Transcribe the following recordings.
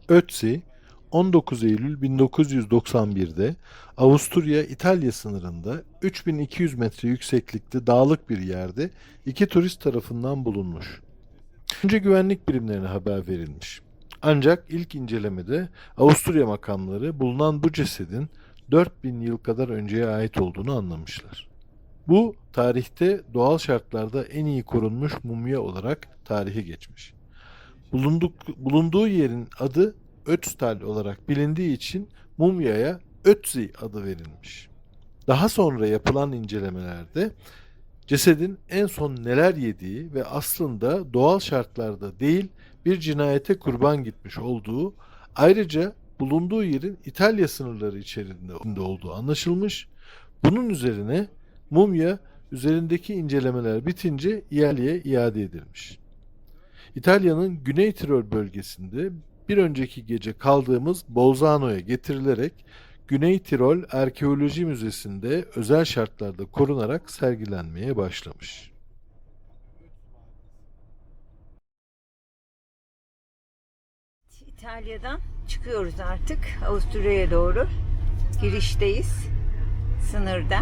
Ötzi, 19 Eylül 1991'de Avusturya-İtalya sınırında 3200 metre yükseklikte dağlık bir yerde iki turist tarafından bulunmuş. Önce güvenlik birimlerine haber verilmiş. Ancak ilk incelemede Avusturya makamları bulunan bu cesedin 4000 yıl kadar önceye ait olduğunu anlamışlar. Bu tarihte doğal şartlarda en iyi korunmuş mumya olarak tarihe geçmiş. Bulunduğu yerin adı Ötztal olarak bilindiği için mumyaya Ötzi adı verilmiş. Daha sonra yapılan incelemelerde cesedin en son neler yediği ve aslında doğal şartlarda değil bir cinayete kurban gitmiş olduğu, ayrıca bulunduğu yerin İtalya sınırları içerisinde olduğu anlaşılmış. Bunun üzerine mumya üzerindeki incelemeler bitince İtalya'ya iade edilmiş. İtalya'nın Güney Tirol bölgesinde bir önceki gece kaldığımız Bolzano'ya getirilerek Güney Tirol Arkeoloji Müzesi'nde özel şartlarda korunarak sergilenmeye başlamış. İtalya'dan çıkıyoruz artık. Avusturya'ya doğru. Girişteyiz. Sınırda.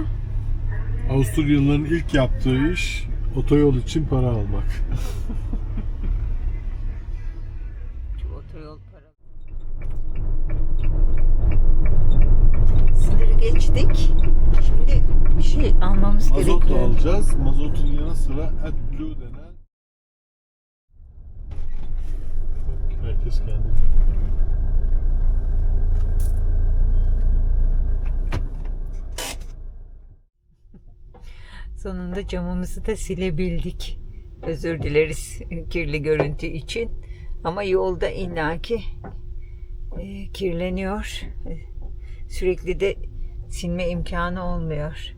Avusturyalıların ilk yaptığı iş otoyol için para almak. Şu otoyol para. Sınırı geçtik. Şimdi bir şey almamız Mazot da gerekiyor. alacağız. Mazotun yanı sıra AdBlue denen. Herkes kendi. Sonunda camımızı da silebildik. Özür dileriz kirli görüntü için. Ama yolda illaki kirleniyor. Sürekli de silme imkanı olmuyor.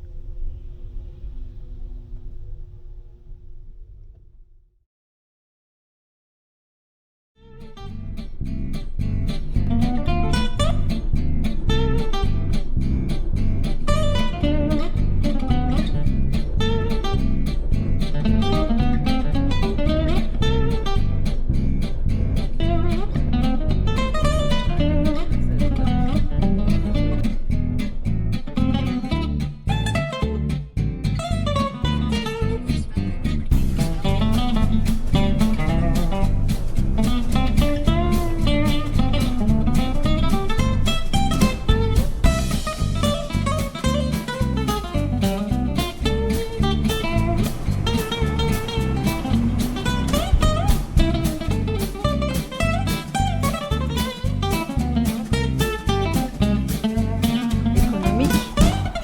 Ekonomik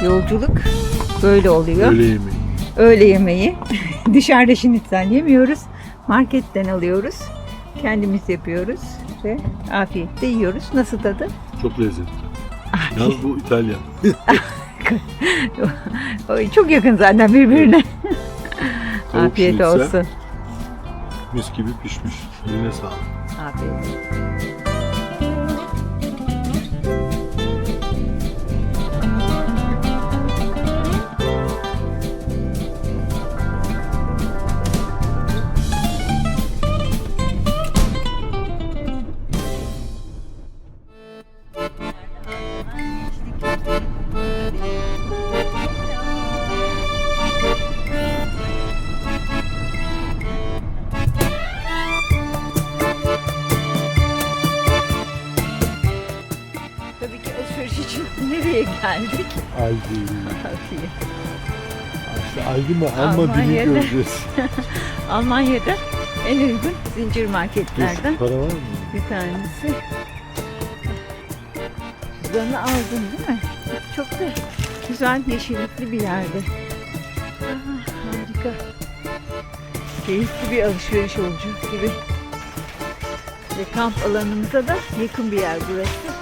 yolculuk böyle oluyor. Öğle yemeği. Öğle yemeği. Dışarıda şinitsel yemiyoruz. Marketten alıyoruz. Kendimiz yapıyoruz ve afiyetle yiyoruz. Nasıl tadı? Çok lezzetli. Yalnız bu İtalyan. Çok yakın zaten birbirine. Tavuk Afiyet şinitzel. olsun. Mis gibi pişmiş. Eline sağlık. Afiyet olsun. Tabii ki alışveriş için nereye geldik? Aldi. Afiyet. İşte Aldi mi? Alma dili Almanya'da. göreceğiz. Almanya'da en uygun zincir marketlerden Para var mı? bir tanesi. Cüzdanı aldın değil mi? Çok da güzel yeşillikli bir yerde. Harika. Keyifli bir alışveriş olacak gibi. Ve kamp alanımıza da yakın bir yer burası.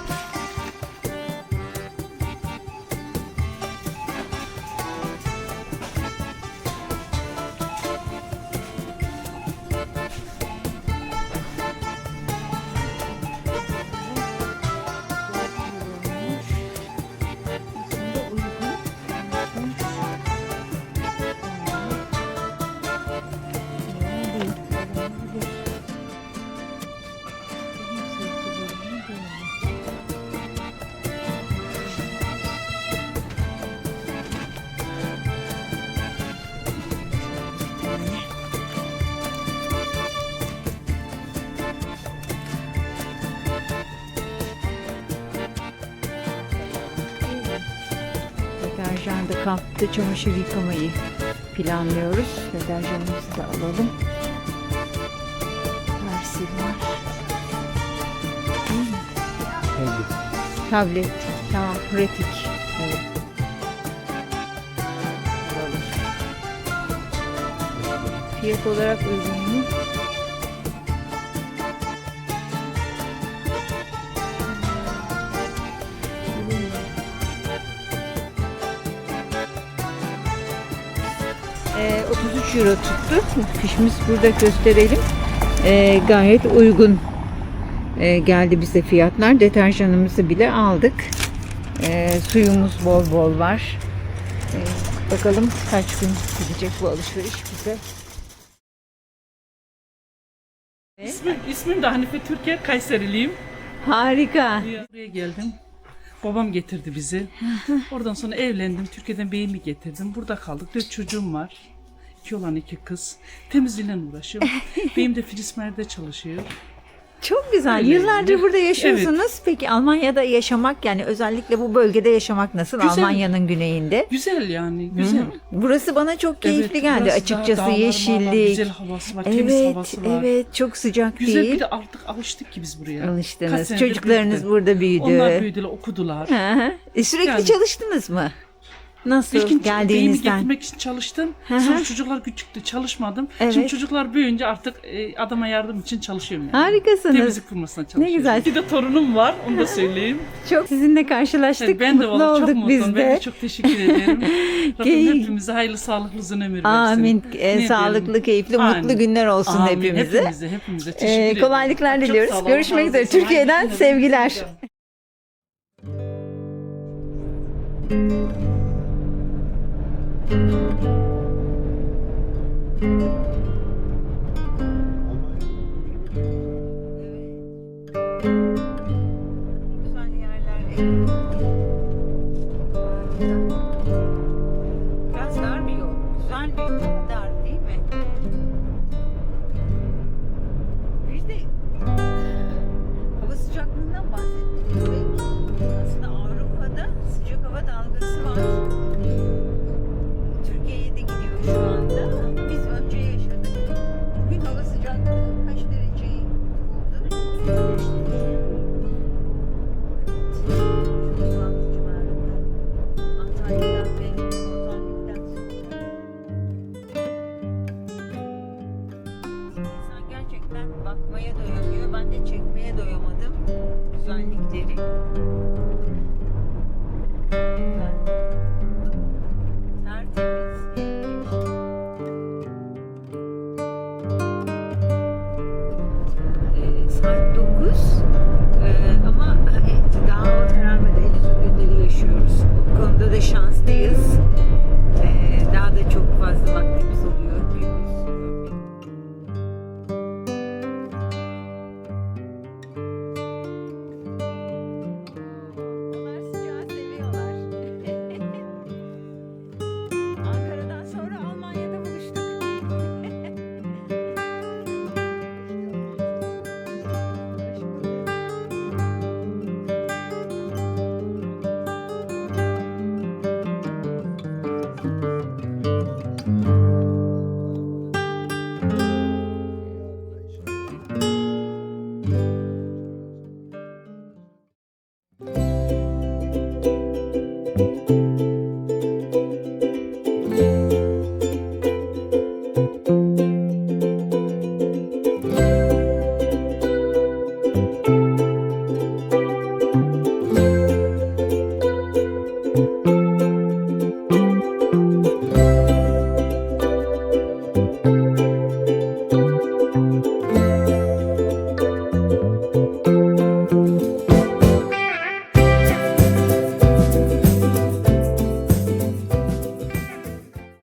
Deterjan da kalktı. Çamaşır yıkamayı planlıyoruz. Deterjanımızı da alalım. Persil var. Değil mi? Tablet. Tamam. Pratik. Evet. Alalım. Fiyat olarak uygun mu? Ee, 33 euro tuttu. Fişimiz burada gösterelim. Gayet uygun geldi bize fiyatlar. Deterjanımızı bile aldık. Suyumuz bol bol var. Bakalım kaç gün gidecek bu alışveriş bize. İsmim de Hanife Türker, Kayseriliyim. Harika. Buraya geldim. Babam getirdi bizi. Oradan sonra evlendim. Türkiye'den beyimi getirdim. Burada kaldık. 4 çocuğum var. 2 oğlan 2 kız. Temizliğiyle uğraşıyorum. Beyim de Filismer'de çalışıyor. Çok güzel. Öyle. Yıllardır burada yaşıyorsunuz. Peki Almanya'da yaşamak, yani özellikle bu bölgede yaşamak nasıl? Güzel. Almanya'nın güneyinde. Güzel yani, güzel. Burası bana çok keyifli geldi burası açıkçası. dağlar, yeşillik. güzel havası var, temiz Evet, havası var. evet. Çok sıcak Güzel, değil. bir de artık alıştık ki biz buraya. Kaç Alıştınız. senedir Çocuklarınız birlikte. burada büyüdü. Onlar büyüdüler, okudular. Hı hı. Sürekli Yani- çalıştınız mı? Nasıl İlkin beyimi geldiğinizden? getirmek için çalıştım. Hı hı. Sonra çocuklar küçüktü, çalışmadım. Evet. Şimdi çocuklar büyüyünce artık adama yardım için çalışıyorum yani. Harikasınız. Temizlik firmasına çalışıyorum. güzel. Bir de torunum var, onu da söyleyeyim. Çok sizinle karşılaştık. Evet, ben de Mutlu vallahi çok olduk biz mutluyum. Ben de. de çok teşekkür ederim. Rabbim Key- hepimize hayırlı, sağlıklı uzun ömür versin. Amin. Ne Sağlıklı, diyelim? keyifli, Aynen. mutlu günler olsun Amin. hepimize. Hepimize teşekkür ederim. Kolaylıklar Çok diliyoruz. sağ olun, Görüşmek Allah üzere. razı olsun. Türkiye'den Hayırlı sevgiler. günler. Güzel yerler. Biraz dar bir yol. Güzel bir yol. Dar değil mi? Bir de hava sıcaklığından bahsettik. Aslında Avrupa'da sıcak hava dalgası var. Türkiye'ye de gidiyor şu anda. Biz önce yaşadık. Bugün hava sıcaklığı kaç dereceyi buldu? 36 civarında. Antalya'dan ve Mozambik'ten sonra. İnsan gerçekten bakmaya doyamıyor. Ben de çekmeye doyamadım güzellikleri.